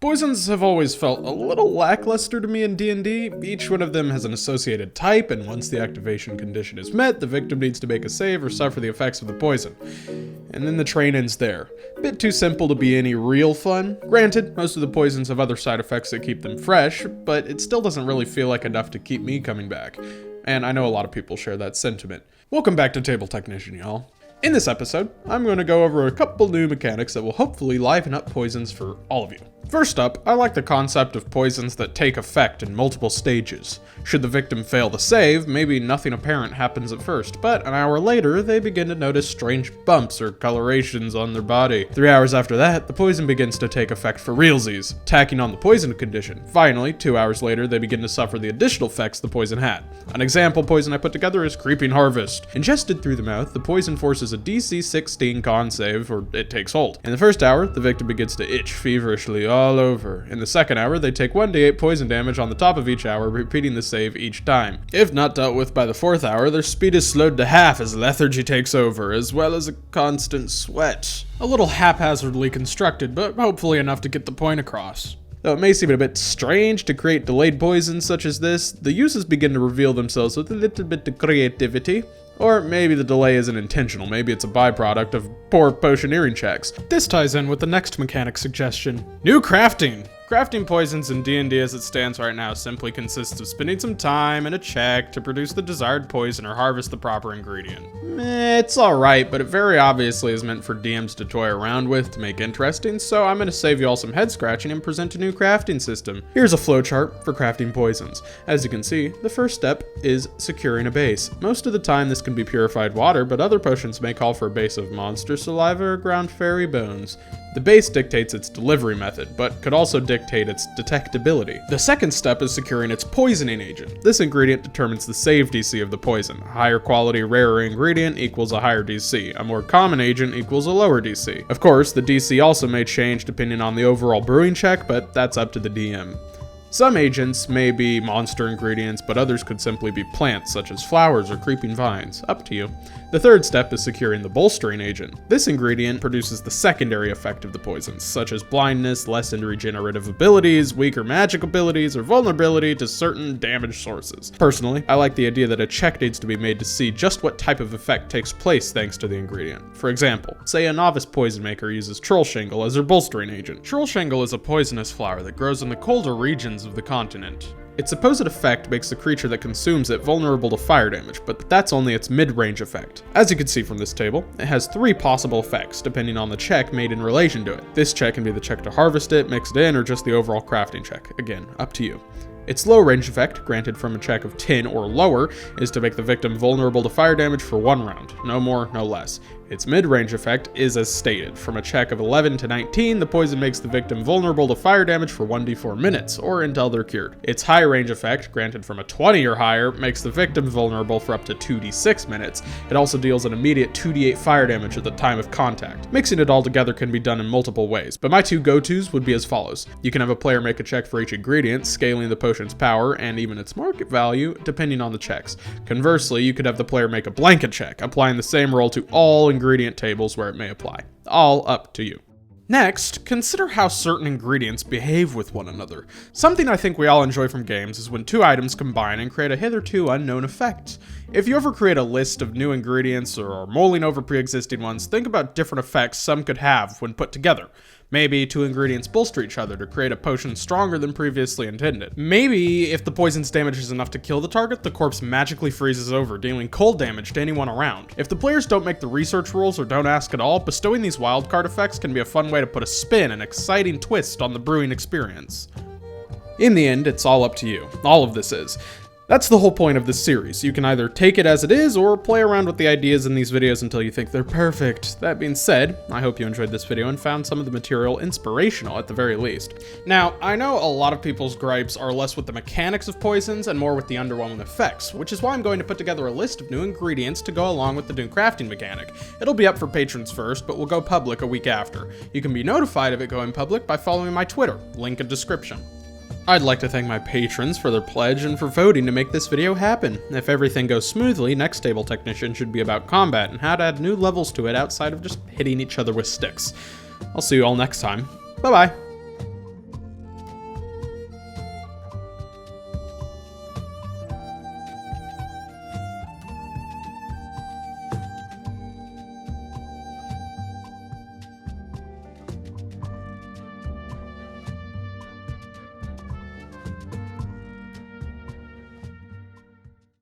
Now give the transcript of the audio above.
Poisons have always felt a little lackluster to me in D&D. Each one of them has an associated type, and once the activation condition is met, the victim needs to make a save or suffer the effects of the poison. And then the train ends there. A bit too simple to be any real fun. Granted, most of the poisons have other side effects that keep them fresh, but it still doesn't really feel like enough to keep me coming back. And I know a lot of people share that sentiment. Welcome back to Table Technician, y'all. In this episode, I'm going to go over a couple new mechanics that will hopefully liven up poisons for all of you. First up, I like the concept of poisons that take effect in multiple stages. Should the victim fail to save, maybe nothing apparent happens at first, but an hour later, they begin to notice strange bumps or colorations on their body. 3 hours after that, the poison begins to take effect for realsies, tacking on the poison condition. Finally, 2 hours later, they begin to suffer the additional effects the poison had. An example poison I put together is Creeping Harvest. Ingested through the mouth, the poison forces a DC 16 con save, or it takes hold. In the first hour, the victim begins to itch feverishly all over. In the second hour, they take 1d8 poison damage on the top of each hour, repeating the save each time. If not dealt with by the fourth hour, their speed is slowed to half as lethargy takes over, as well as a constant sweat. A little haphazardly constructed, but hopefully enough to get the point across. Though it may seem a bit strange to create delayed poisons such as this, the uses begin to reveal themselves with a little bit of creativity. Or maybe the delay isn't intentional, maybe it's a byproduct of poor potioneering checks. This ties in with the next mechanic suggestion. New crafting! Crafting poisons in D&D as it stands right now simply consists of spending some time and a check to produce the desired poison or harvest the proper ingredient. It's alright, but it very obviously is meant for DMs to toy around with to make interesting, so I'm gonna save you all some head scratching and present a new crafting system. Here's a flowchart for crafting poisons. As you can see, the first step is securing a base. Most of the time this can be purified water, but other potions may call for a base of monster saliva or ground fairy bones. The base dictates its delivery method, but could also dictate its detectability. The second step is securing its poisoning agent. This ingredient determines the save DC of the poison. A higher quality, rarer ingredient equals a higher DC. A more common agent equals a lower DC. Of course, the DC also may change depending on the overall brewing check, but that's up to the DM. Some agents may be monster ingredients, but others could simply be plants, such as flowers or creeping vines. Up to you. The third step is securing the bolstering agent. This ingredient produces the secondary effect of the poisons, such as blindness, lessened regenerative abilities, weaker magic abilities, or vulnerability to certain damage sources. Personally, I like the idea that a check needs to be made to see just what type of effect takes place thanks to the ingredient. For example, say a novice poison maker uses troll shingle as their bolstering agent. Troll shingle is a poisonous flower that grows in the colder regions of the continent. Its supposed effect makes the creature that consumes it vulnerable to fire damage, but that's only its mid-range effect. As you can see from this table, it has 3 possible effects, depending on the check made in relation to it. This check can be the check to harvest it, mix it in, or just the overall crafting check. Again, up to you. Its low-range effect, granted from a check of 10 or lower, is to make the victim vulnerable to fire damage for 1 round. No more, no less. Its mid-range effect is as stated. From a check of 11 to 19, the poison makes the victim vulnerable to fire damage for 1d4 minutes, or until they're cured. Its high-range effect, granted from a 20 or higher, makes the victim vulnerable for up to 2d6 minutes. It also deals an immediate 2d8 fire damage at the time of contact. Mixing it all together can be done in multiple ways, but my 2 go-tos would be as follows. You can have a player make a check for each ingredient, scaling the potion's power and even its market value, depending on the checks. Conversely, you could have the player make a blanket check, applying the same roll to all ingredient tables where it may apply. All up to you. Next, consider how certain ingredients behave with one another. Something I think we all enjoy from games is when 2 items combine and create a hitherto unknown effect. If you ever create a list of new ingredients or are mulling over pre-existing ones, think about different effects some could have when put together. Maybe 2 ingredients bolster each other to create a potion stronger than previously intended. Maybe if the poison's damage is enough to kill the target, the corpse magically freezes over, dealing cold damage to anyone around. If the players don't make the research rules or don't ask at all, bestowing these wildcard effects can be a fun way to put a spin and exciting twist on the brewing experience. In the end, it's all up to you. All of this is. That's the whole point of this series. You can either take it as it is or play around with the ideas in these videos until you think they're perfect. That being said, I hope you enjoyed this video and found some of the material inspirational at the very least. Now, I know a lot of people's gripes are less with the mechanics of poisons and more with the underwhelming effects, which is why I'm going to put together a list of new ingredients to go along with the new crafting mechanic. It'll be up for patrons first, but will go public a week after. You can be notified of it going public by following my Twitter, link in description. I'd like to thank my patrons for their pledge and for voting to make this video happen. If everything goes smoothly, next Table Technician should be about combat and how to add new levels to it outside of just hitting each other with sticks. I'll see you all next time. Bye-bye.